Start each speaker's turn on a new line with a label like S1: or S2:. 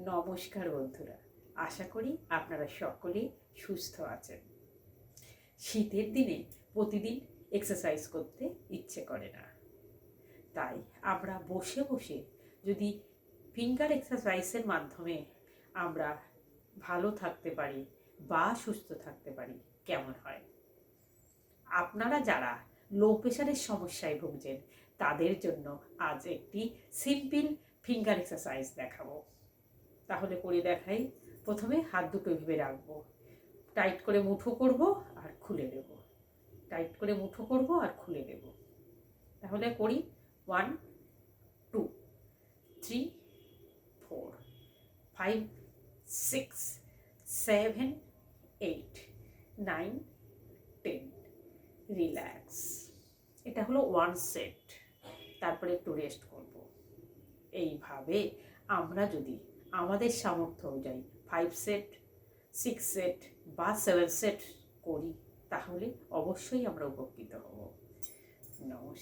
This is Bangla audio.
S1: নমস্কার বন্ধুরা, আশা করি আপনারা সকলেই সুস্থ আছেন। শীতের দিনে প্রতিদিন এক্সারসাইজ করতে ইচ্ছে করে না, তাই আমরা বসে বসে যদি ফিঙ্গার এক্সারসাইজের মাধ্যমে আমরা ভালো থাকতে পারি বা সুস্থ থাকতে পারি কেমন হয়। আপনারা যারা লো প্রেশারের সমস্যায় ভুগছেন তাদের জন্য আজ একটি সিম্পল ফিঙ্গার এক্সারসাইজ দেখাবো। তাহলে করে দেখাই। প্রথমে হাত দুটো এভাবে রাখবো, টাইট করে মুঠো করব আর খুলে দেব, টাইট করে মুঠো করব আর খুলে দেব। তাহলে করি 1 2 3 4 5 6 7 8 9 10। রিল্যাক্স। এটা হলো 1 সেট, তারপরে একটু রেস্ট করব। এইভাবে আমরা যদি আমাদের সামর্থ্য অনুযায়ী 5 সেট 6 সেট বা 7 সেট করি তাহলে অবশ্যই আমরা উপকৃত হব। নমস্কার।